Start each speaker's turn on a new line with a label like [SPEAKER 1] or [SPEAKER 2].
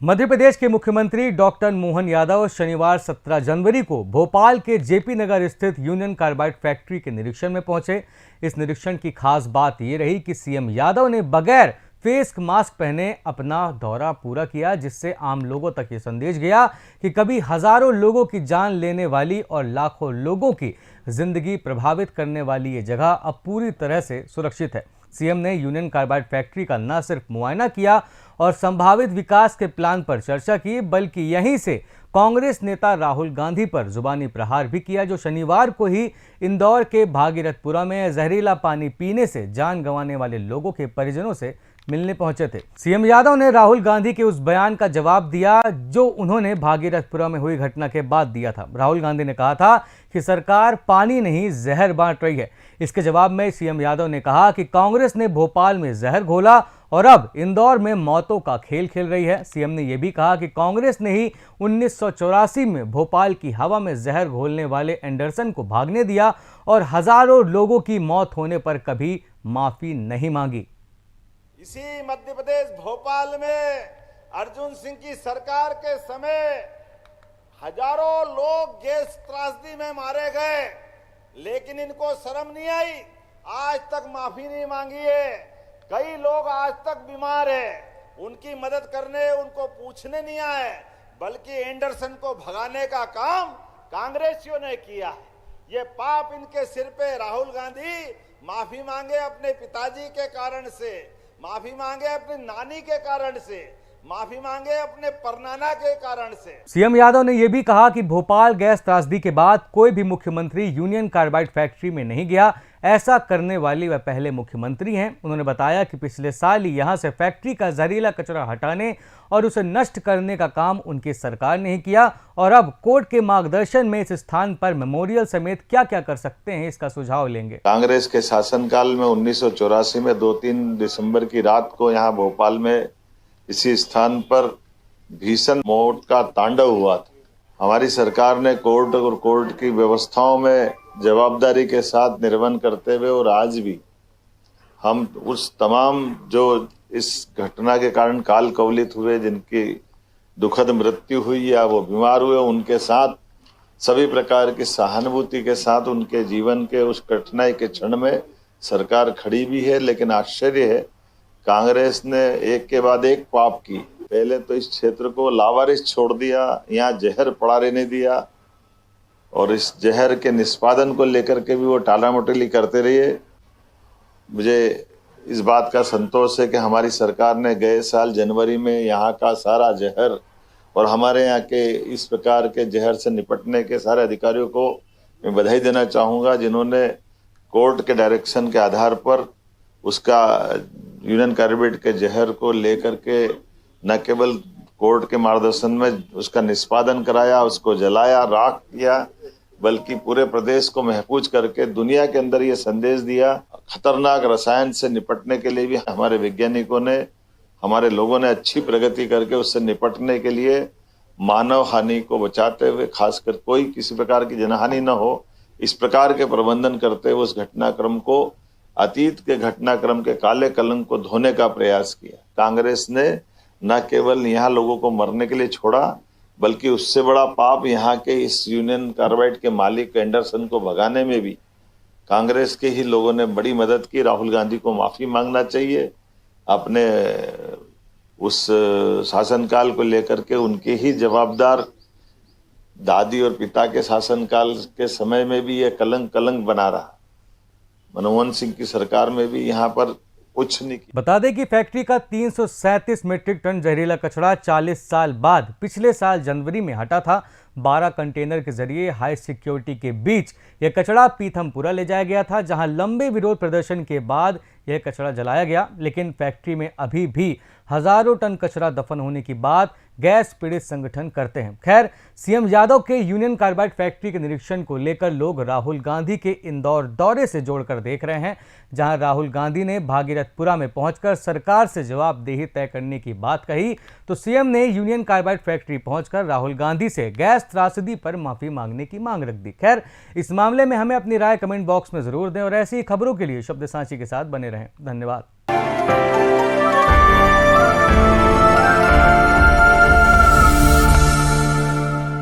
[SPEAKER 1] मध्य प्रदेश के मुख्यमंत्री डॉक्टर मोहन यादव शनिवार 17 जनवरी को भोपाल के जेपी नगर स्थित यूनियन कार्बाइड फैक्ट्री के निरीक्षण में पहुंचे। इस निरीक्षण की खास बात यह रही कि सीएम यादव ने बगैर फेस मास्क पहने अपना दौरा पूरा किया, जिससे आम लोगों तक ये संदेश गया कि कभी हजारों लोगों की जान लेने वाली और लाखों लोगों की जिंदगी प्रभावित करने वाली ये जगह अब पूरी तरह से सुरक्षित है। सीएम ने यूनियन कार्बाइड फैक्ट्री का न सिर्फ मुआयना किया और संभावित विकास के प्लान पर चर्चा की, बल्कि यहीं से कांग्रेस नेता राहुल गांधी पर जुबानी प्रहार भी किया, जो शनिवार को ही इंदौर के भागीरथपुरा में जहरीला पानी पीने से जान गंवाने वाले लोगों के परिजनों से मिलने पहुंचे थे। सीएम यादव ने राहुल गांधी के उस बयान का जवाब दिया जो उन्होंने भागीरथपुरा में हुई घटना के बाद दिया था। राहुल गांधी ने कहा था कि सरकार पानी नहीं जहर बांट रही है। इसके जवाब में सीएम यादव ने कहा कि कांग्रेस ने भोपाल में जहर घोला और अब इंदौर में मौतों का खेल खेल रही है। सीएम ने यह भी कहा कि कांग्रेस ने ही 1984 में भोपाल की हवा में जहर घोलने वाले एंडरसन को भागने दिया और हजारों लोगों की मौत होने पर कभी माफी नहीं मांगी।
[SPEAKER 2] इसी मध्य प्रदेश भोपाल में अर्जुन सिंह की सरकार के समय हजारों लोग गैस त्रासदी में मारे गए, लेकिन इनको शर्म नहीं आई, आज तक माफी नहीं मांगी है। कई लोग आज तक बीमार हैं, उनकी मदद करने उनको पूछने नहीं आए, बल्कि एंडरसन को भगाने का काम कांग्रेसियों ने किया है। ये पाप इनके सिर पे। राहुल गांधी माफी मांगे अपने पिताजी के कारण से, माफी मांगे अपनी नानी के कारण से, माफी मांगे अपने परनाना के कारण से।
[SPEAKER 1] सीएम यादव ने यह भी कहा कि भोपाल गैस त्रासदी के बाद कोई भी मुख्यमंत्री यूनियन कार्बाइड फैक्ट्री में नहीं गया। ऐसा करने वाली वह पहले मुख्यमंत्री हैं। उन्होंने बताया कि पिछले साल ही यहां से फैक्ट्री का जहरीला कचरा हटाने और उसे नष्ट करने का काम उनकी सरकार ने ही किया और अब कोर्ट के मार्गदर्शन में इस स्थान पर मेमोरियल समेत क्या क्या कर सकते हैं, इसका सुझाव लेंगे।
[SPEAKER 3] कांग्रेस के शासनकाल में 1984 में 2-3 दिसंबर की रात को यहाँ भोपाल में इसी स्थान पर भीषण मौत का तांडव हुआ था। हमारी सरकार ने कोर्ट और कोर्ट की व्यवस्थाओं में जवाबदारी के साथ निर्वहन करते हुए और आज भी हम उस तमाम जो इस घटना के कारण काल कवलित हुए, जिनकी दुखद मृत्यु हुई या वो बीमार हुए, उनके साथ सभी प्रकार की सहानुभूति के साथ उनके जीवन के उस कठिनाई के क्षण में सरकार खड़ी भी है। लेकिन आश्चर्य है, कांग्रेस ने एक के बाद एक पाप की। पहले तो इस क्षेत्र को लावारिस छोड़ दिया, यहाँ जहर पड़ा रहने दिया और इस जहर के निष्पादन को लेकर के भी वो टालामटोली करते रहे। मुझे इस बात का संतोष है कि हमारी सरकार ने गए साल जनवरी में यहाँ का सारा जहर और हमारे यहाँ के इस प्रकार के जहर से निपटने के सारे अधिकारियों को मैं बधाई देना चाहूँगा, जिन्होंने कोर्ट के डायरेक्शन के आधार पर उसका यूनियन कार्बाइड के जहर को लेकर के न केवल कोर्ट के मार्गदर्शन में उसका निष्पादन कराया, उसको जलाया, राख किया, बल्कि पूरे प्रदेश को महफूज करके दुनिया के अंदर ये संदेश दिया। खतरनाक रसायन से निपटने के लिए भी हमारे वैज्ञानिकों ने, हमारे लोगों ने अच्छी प्रगति करके उससे निपटने के लिए मानव हानि को बचाते हुए, खासकर कोई किसी प्रकार की जनहानि न हो, इस प्रकार के प्रबंधन करते हुए उस घटनाक्रम को, अतीत के घटनाक्रम के काले कलंक को धोने का प्रयास किया। कांग्रेस ने न केवल यहाँ लोगों को मरने के लिए छोड़ा, बल्कि उससे बड़ा पाप यहाँ के इस यूनियन कार्बाइड के मालिक एंडरसन को भगाने में भी कांग्रेस के ही लोगों ने बड़ी मदद की। राहुल गांधी को माफी मांगना चाहिए। अपने उस शासनकाल को लेकर के उनके ही जवाबदार दादी और पिता के शासनकाल के समय में भी यह कलंक बना रहा। मनमोहन सिंह की सरकार में भी यहाँ पर कुछ नहीं किया।
[SPEAKER 1] बता दें कि फैक्ट्री का 337 मीट्रिक टन जहरीला कचरा 40 साल बाद पिछले साल जनवरी में हटा था। 12 कंटेनर के जरिए हाई सिक्योरिटी के बीच यह कचरा पीथमपुरा ले जाया गया था, जहां लंबे विरोध प्रदर्शन के बाद यह कचरा जलाया गया। लेकिन फैक्ट्री में अभी भी हजारों टन कचरा दफन होने की बात गैस पीड़ित संगठन करते हैं। खैर, सीएम यादव के यूनियन कार्बाइड फैक्ट्री के निरीक्षण को लेकर लोग राहुल गांधी के इंदौर दौरे से जोड़कर देख रहे हैं, जहां राहुल गांधी ने भागीरथपुरा में पहुंचकर सरकार से जवाबदेही तय करने की बात कही, तो सीएम ने यूनियन कार्बाइड फैक्ट्री पहुंचकर राहुल गांधी से गैस त्रासदी पर माफी मांगने की मांग रख दी। खैर, इस मामले में हमें अपनी राय कमेंट बॉक्स में जरूर दें और ऐसी खबरों के लिए शब्द सांची के साथ बने रहें। धन्यवाद।